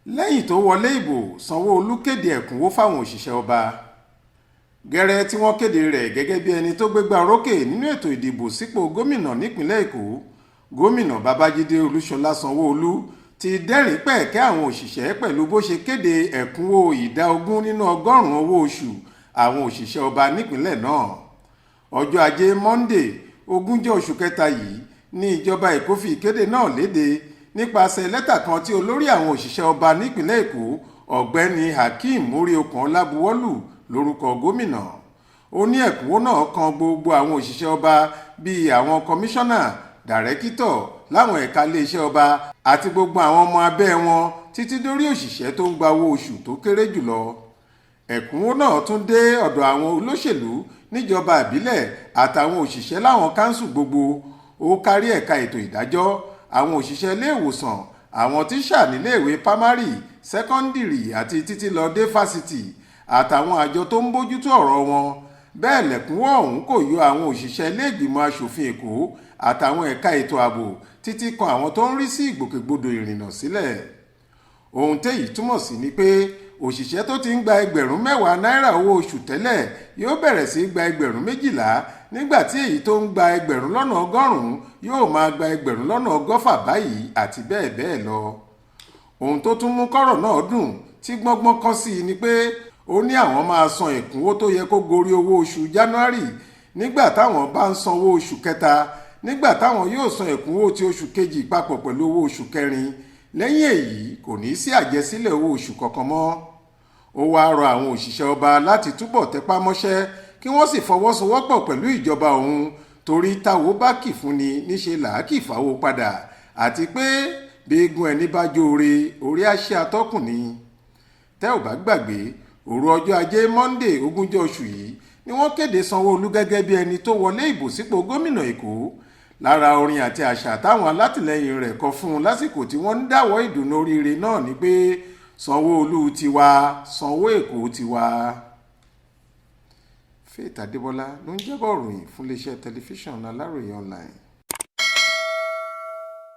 lẹ́yìn tó wọlé ìbò Sanwoolu kéde ẹ̀kúnwó fáwọn òṣìṣẹ́ ọba gẹ́rẹ́ tí wọ́n kéde rẹ̀ gẹ́gẹ́ bí ẹni tó gbégbá orókè nínú ètò ìdìbò sípò gómìnà nípìnlẹ̀ Èkó. Gómìnà Babájídé Olúṣọlá Sanwó-Olú ti dẹ́rìn pẹ̀kẹ́ àwọn òṣìṣẹ́ pẹ̀lú bó ṣe kéde ẹ̀kúnwó ìdá 20 nínú ọgọ́rùn-ún owó oṣù àwọn òṣìṣẹ́ ọba nípìnlẹ̀ náà. Ọjọ́ Ajé Monday 20 oṣù kẹta yìí ní ìjọba Èkó fi ìkéde náà léde nípasẹ̀ lẹ́tà kan tí olórí àwọn òṣìṣẹ́ ọba nípìnlẹ̀ Èkó ọ̀gbẹ́ni Hakeem Múríokànlá buwọ́lù lórúkọ gómìnà. Ó ní ẹ̀kúnwó náà kan gbogbo àwọn òṣìṣẹ́ ọba bíi àwọn kọmíṣánná, dàrẹ́kítọ̀ láwọn ẹ̀ka iléeṣẹ́ ọba àti gbogbo àwọn ọmọ abẹ́ wọn títí dórí òṣìṣẹ́ tó ń gba owó oṣù tó kéré jùlọ. Ẹ̀kúnwó náà tún dé ọ̀dọ̀ àwọn olóṣèlú níjọba ìbílẹ̀ àtàwọn òṣìṣẹ́ láwọn káńsù gbogbo. Ó kárí ẹ̀ka ètò ìdájọ́, àwọn òṣìṣẹ́ ilé ìwòsàn, àwọn tíṣà níléèwé pámárì, sẹ́kọ́ndìrì àti títí lọ dé fásitì àtàwọn àjọ tó ń bójútó ọ̀rọ̀ wọn. Bẹ́ẹ̀ lẹ̀kúnwó ọ̀hún kò yọ àwọn òṣìṣẹ́ ilé ìgbìmọ̀ aṣòfin Èkó àtàwọn ẹ̀ka ètò ààbò títí kan àwọn tó ń rí sí ìgbòkègbodò ìrìnnà sílẹ̀. Ohun téyìí túmọ̀ sí ni pé òṣìṣẹ́ tó ti ń gba ẹgbẹ̀rún 10 náírà owó oṣù tẹ́lẹ̀ yóò bẹ̀rẹ̀ sí gba ẹgbẹ̀rún 12 nígbà tí èyí tó ń gba ẹgbẹ̀rún lọ́nà 100 yóò máa gba ẹgbẹ̀rún lọ́nà 160 báyìí àti bẹ́ẹ̀ bẹ́ẹ̀ lọ. Ohun tó tún mú kọ́rọ̀ náà dùn tí gbọ́ngbọ́n kan sí ni pé ó ní àwọn máa san ẹ̀kúnwó tó yẹ kó gorí owó oṣù January nígbà táwọn bá ń sanwó oṣù kẹta, nígbà táwọn yóò san ẹ̀kúnwó ti oṣù kejì papọ̀ pẹ̀lú owó oṣù kẹrin. Lẹ́yìn èyí kò ní sí àjẹsílẹ̀ owó oṣù kankan mọ́. Ó wáá rọ àwọn òṣìṣẹ́ ọba láti túbọ̀ tẹpá mọ́ṣẹ́ kí wọ́n sì fọwọ́sowọ́pọ̀ pẹ̀lú ìjọba òun, torí táwo bá kì fúnni níṣe làá kì fáwo padà, àti pé béègùn ẹni bá jóore orí àṣẹ atọ́kùn ni. Tẹ́ ò bá gbàgbé, òru ọjọ́ Ajé Monday 20 oṣù yìí ni wọ́n kéde Sanwó-Olú gẹ́gẹ́ bí ẹni tó wọlé ìbò sípò gómìnà Èkó. Lára orin àti àṣà táwọn alátìlẹyìn rẹ̀ kọ fún un lásìkò tí wọ́n ń dáwọ́ ìdùnnú oríire náà ni pé Sanwó-Olú tiwa, Sanwó Èkó tiwa. Faith Adébọ́lá ló ń jábọ̀ ròyìn fún iléeṣẹ́ tẹlifíṣàn Aláròye online.